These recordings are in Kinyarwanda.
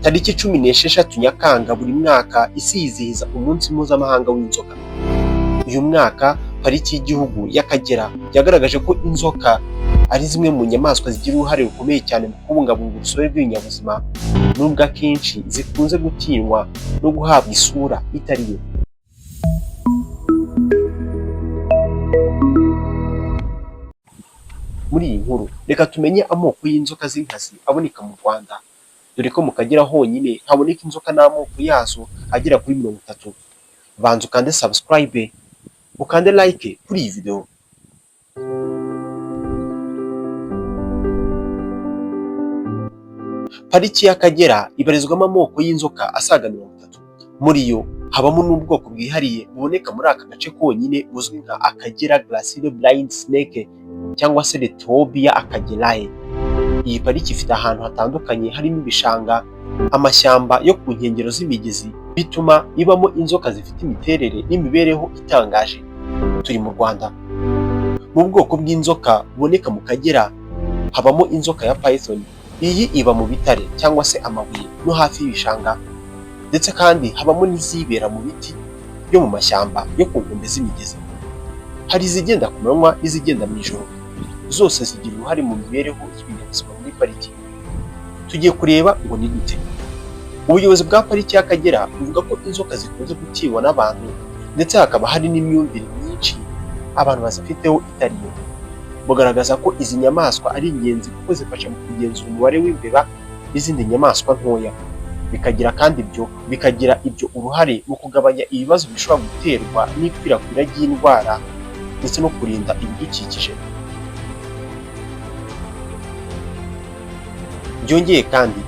Tariki 16 Nyakanga buri mwaka isi yizihiza umunsi mpuzamahanga w'inzoka. Uyu mwaka pariki y'igihugu y'Akagera yagaragaje ko inzoka ari zimwe mu nyamaswa zigira uruhare rukomeye cyane mu kubungabunga urusobe rw'ibinyabuzima, nubwo akenshi zikunze gutinywa no guhabwa isura itari yo. Muri iyi nkuru reka tumenye amoko y'inzoka z'inkazi aboneka mu Rwanda, dore ko mu Kagera honyine haboneka inzoka n'amoko yazo agera kuri 30. Banza ukande subscribe, ukande like kuri iyi video. Pariki y'Akagera ibarizwamo amoko y'inzoka asaga 30. Muri yo habamo n'ubwoko bwihariye buboneka muri aka gace konyine buzwi nka Akagera Glacial Blind Snake cyangwa se Letobia akagerae. Iyi pariki ifite ahantu hatandukanye harimo ibishanga, amashyamba yo ku nkengero z'imigezi, bituma ibamo inzoka zifite imiterere n'imibereho itangaje. Turi mu Rwanda. Mu bwoko bw'inzoka buboneka mu Kagera habamo inzoka ya Python. Iyi iba mu bitare cyangwa se amabuye no hafi y'ibishanga, ndetse kandi habamo n'izibera mu biti byo mu mashyamba yo ku nkombe z'imigezi. Hari izigenda ku manywa n'izigenda mu ijoro, zose zigira uruhare mu mibereho y'ibinyabuzima muri pariki. Tugiye kureba ngo ni gute. Ubuyobozi bwa pariki y'Akagera buvuga ko inzoka zikunze gutinywa n'abantu, ndetse hakaba hari n'imyumvire myinshi abantu bazifiteho itari yo. Bugaragaza ko izi nyamaswa ari ingenzi kuko zifasha mu kugenzura umubare w'imbeba n'izindi nyamaswa ntoya, bikagira ibyo uruhare mu kugabanya ibibazo bishobora guterwa n'ikwirakwira ry'indwara ndetse no kurinda ibidukikije. Byongeye kandi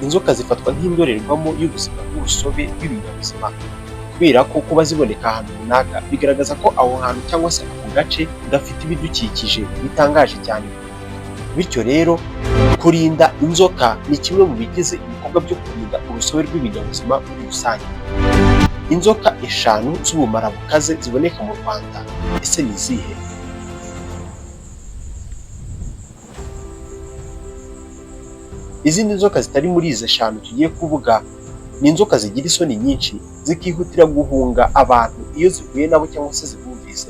inzoka zifatwa nk'indorerwamo y'ubuzima bw'urusobe rw'ibinyabuzima, kubera ko kuba ziboneka ahantu runaka bigaragaza ko aho hantu cyangwa se ako gace gafite ibidukikije bitangaje cyane. Bityo rero kurinda inzoka ni kimwe mu bigize ibikorwa byo kurinda urusobe rw'ibinyabuzima muri rusange. Inzoka 5 z'ubumara bukaze ziboneka mu Rwanda, ese ni izihe? Izindi nzoka zitari muri izi 5 tugiye kuvuga ni inzoka zigira isoni nyinshi, zikihutira guhunga abantu iyo zihuye nabo cyangwa se zibumvise.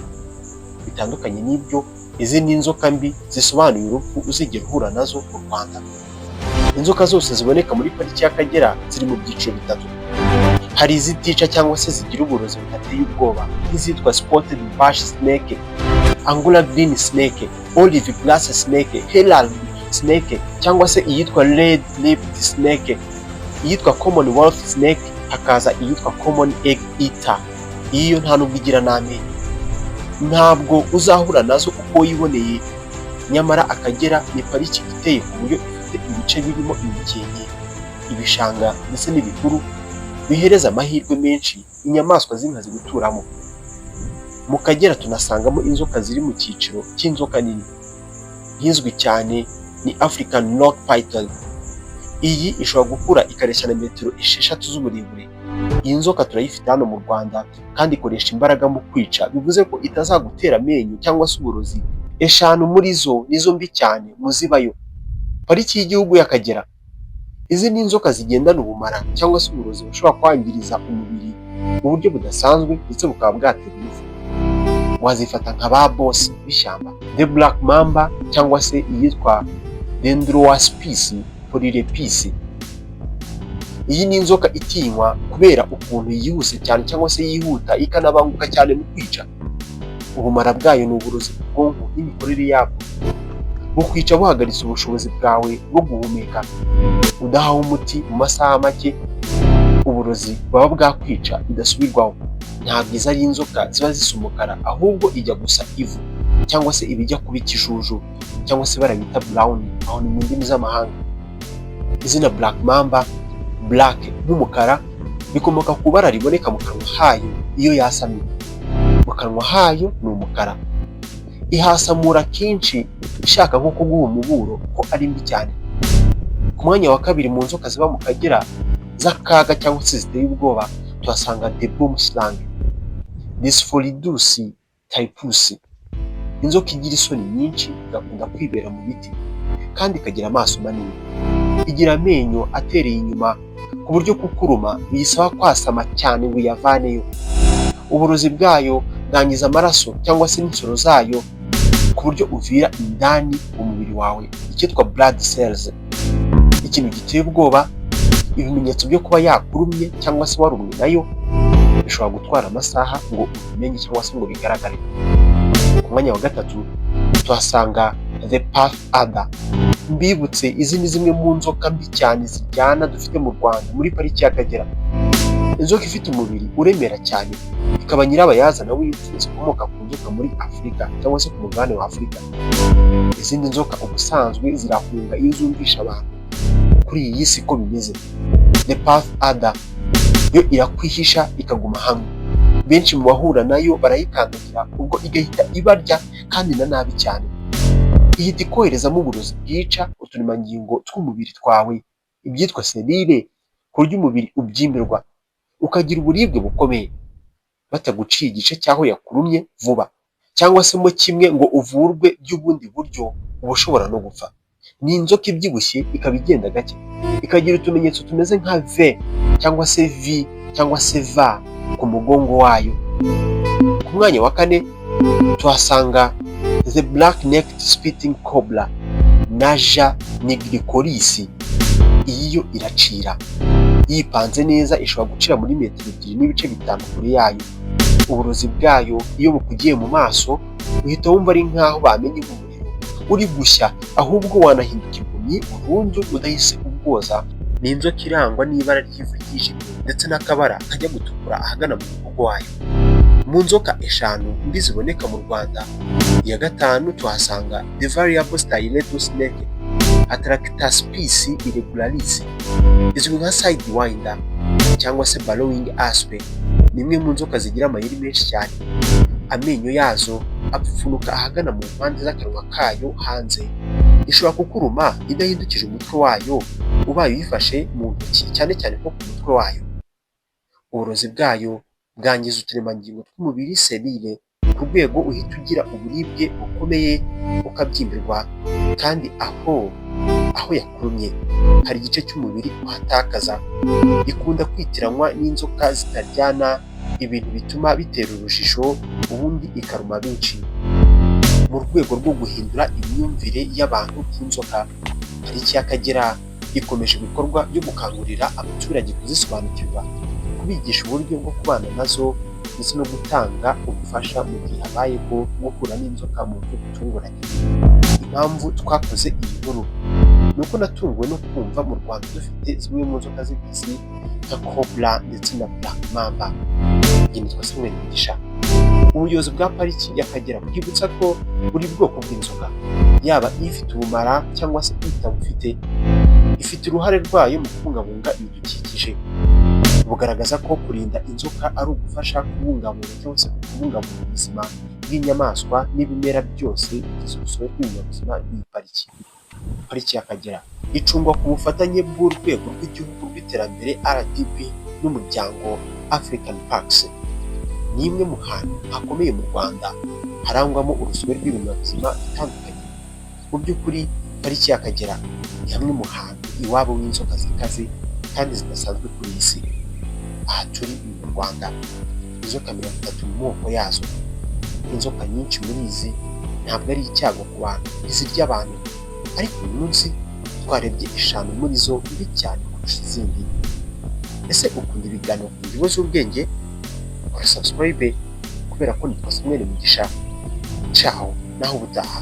Bitandukanye n'ibyo, izi ni inzoka mbi zisobanuye urupfu uzigera uhura nazo mu Rwanda. Inzoka zose ziboneka muri pariki y'Akagera ziri mu byiciro bitatu. Hari izitica cyangwa se zigira uburozi budateye ubwoba, nk'izitwa Spotted Bush Snake, Angora Green Snake, Olive Glass Snake, Herald Snake, cyangwa se iyitwa Red Lipped Snake, iyitwa Commonwealth Snake, hakaza iyitwa Common Egg Eater. Iyo nta nubwo igira n'amenyo. Ntabwo uzahura nazo uko wiboneye, nyamara Akagera ni pariki iteye ku buryo ifite ibice birimo imikenke, ibishanga ndetse n'ibihuru bihereza amahirwe menshi inyamaswa z'inkazi guturamo. Mu Kagera tunasangamo inzoka ziri mu cyiciro cy'inzoka nini. Izwi cyane ni African Rock Python. Iyi ishobora gukura ikareshya na metero 6 z'uburebure. Iyi nzoka turayifite hano mu Rwanda kandi ikoresha imbaraga mu kwica, bivuze ko itazagutera amenyo cyangwa se uburozi. 5 muri zo nizo mbi cyane muzibayo. Pariki y'igihugu y'Akagera. Izi ni inzoka zigendana ubumara cyangwa se uburozi bushobora kwangiriza umubiri mu buryo budasanzwe ndetse bukaba bwatera urupfu. Wazifata nka ba boss b'ishyamba, the black mamba cyangwa se iyitwa Dendroaspis polylepis. Iyi ni inzoka itinywa kubera ukuntu yihuse cyane cyangwa se yihuta ikanabanguka cyane mu kwica. Ubumara bwayo ni uburozi bw'ubwonko n'imikorere yabwo, bukwica buhagaritse ubushobozi bwawe bwo guhumeka. Udahawe umuti mu masaha make, uburozi baba bwakwica bidasubirwaho. Ntabwo izo ari inzoka ziba zisa umukara, ahubwo ijya gusa ivu cyangwa se ibijya kuba ikijuju cyangwa se barabita brown aho ni mu ndimi z'amahanga. Izina Black Mamba, black nk'umukara, bikomoka ku bara riboneka mu kanwa hayo iyo yasamye. Mu kanwa hayo ni umukara. Ihasamura kenshi ishaka nko kuguha umuburo ko ari mbi cyane. Ku mwanya wa 2 mu nzoka ziba mu Kagera z'akaga cyangwa se ziteye ubwoba tuhasanga The Boom Slang, Dysphoridus typhus. Inzoka igira isoni nyinshi, igakunda kwibera mu biti kandi ikagira amaso manini. Igira amenyo atereye inyuma ku buryo kukuruma biyisaba kwasama cyane ngo uyavaneyo. Uburozi bwayo bwangiza amaraso cyangwa se n'insoro zayo ku buryo uvira indani mu mubiri wawe, icyitwa blood cells. Ikintu giteye ubwoba, ibimenyetso byo kuba yakurumye cyangwa se warumwe nayo bishobora gutwara amasaha ngo ubimenye cyangwa se ngo bigaragare. Ku mwanya wa gatatu tuhasanga the puff adder. Mbibutse, izi ni zimwe mu nzoka mbi cyane ziryana dufite mu Rwanda muri pariki y'Akagera. Inzoka ifite umubiri uremera cyane, ikaba nyirabayazana w'impfu zikomoka ku nzoka muri Afurika cyangwa se ku mugabane wa Afurika. Izindi nzoka ubusanzwe zirahunga iyo zumvisha abantu kuri iyi si ko bimeze. The puff adder yo irakwihisha ikaguma hamwe. Benshi mu bahura nayo barayikandagira ubwo igahita ibarya kandi na nabi cyane. Ihita ikoherezamo uburozi bwica uturemangingo tw'umubiri twawe, ibyitwa selile, ku buryo umubiri ubyimbirwa ukagira uburibwe bukomeye, bataguciye igice cy'aho yakurumye vuba cyangwa se mo kimwe ngo uvurwe by'ubundi buryo, uba ushobora no gupfa. Ni inzoka ibyibushye, ikaba igenda gake, ikagira utumenyetso tumeze nka V cyangwa se V cyangwa se V ku mugongo wayo. Ku mwanya wa kane tuhasanga the black-necked spitting cobra, Naja nigricollis. Iyi yo iracira, yipanze neza ishobora gucira muri metero 2.5 kure yayo. Uburozi bwayo iyo bukugiye mu maso uhita wumva ari nkaho bamenye umuriro uri gushya, ahubwo wanahinduka impumyi burundu udahise ubwoza. Ni inzoka irangwa n'ibara ry'ivu ryijimye ndetse n'akabara kajya gutukura ahagana mu mugongo wayo. Mu nzoka 5 mbi ziboneka mu Rwanda, iya gatanu tuhasanga the variable styleto snake, Atractaspis irregularis, izwi nka sidewinder cyangwa se bellowing asp. Ni imwe mu nzoka zigira amayeri menshi cyane. Amenyo yazo apfunuka ahagana mu mpande z'akanwa kayo hanze. Ishobora kukuruma idahindukije umutwe wayo, ubaye uyifashe mu ntoki cyane cyane ko ku mutwe wayo. Uburozi bwayo bwangiza uturemangingo tw'umubiri selile ku rwego uhita ugira uburibwe bukomeye ukabyimbirwa, kandi aho yakurumye hari igice cy'umubiri uhatakaza. Ikunda kwitiranywa n'inzoka zitaryana, ibintu bituma bitera urujijo ubundi ikaruma benshi. Mu rwego rwo guhindura imyumvire y'abantu by'inzoka, pariki y'Akagera ikomeje ibikorwa byo gukangurira abaturage kuzisobanukirwa, kubigisha uburyo bwo kubana nazo ndetse no gutanga ubufasha mu gihe habayeho guhura n'inzoka mu buryo butunguranye. Impamvu twakoze iyi nkuru ni uko natunguwe no kumva mu Rwanda dufite zimwe mu nzoka z'inkazi nka cobra ndetse na black mamba. Njye nitwa Samuel Mugisha. Ubuyobozi bwa pariki y'Akagera bwibutsa ko buri bwoko bw'inzoka, yaba ifite ubumara cyangwa se itabufite, ifite uruhare rwayo mu kubungabunga ibidukikije. Bugaragaza ko kurinda inzoka ari ugufasha kubungabunga cyangwa se kubungabunga ubuzima bw'inyamaswa n'ibimera byose bigize urusobe rw'ibinyabuzima bw'iyi pariki. Pariki y'Akagera icungwa ku bufatanye bw'urwego rw'igihugu rw'iterambere RDB n'umuryango African Parks. Ni imwe mu hantu hakomeye mu Rwanda harangwamo urusobe rw'ibinyabuzima bitandukanye. Mu by'ukuri pariki y'Akagera ni hamwe mu hantu iwabo w'inzoka zikaze kandi zidasanzwe kuri iyi si. Aha turi mu Rwanda, inzoka 30 mu moko yazo. Inzoka nyinshi muri izi ntabwo ari icyago ku bantu, izirya abantu, ariko uyu munsi twarebye 5 muri zo mbi cyane kurusha izindi. Ese ukunda ibiganiro ku ngingo z'ubwenge? Kora subscribe kubera ko nitwa Samuel Mugisha. Ciao, naho ubutaha.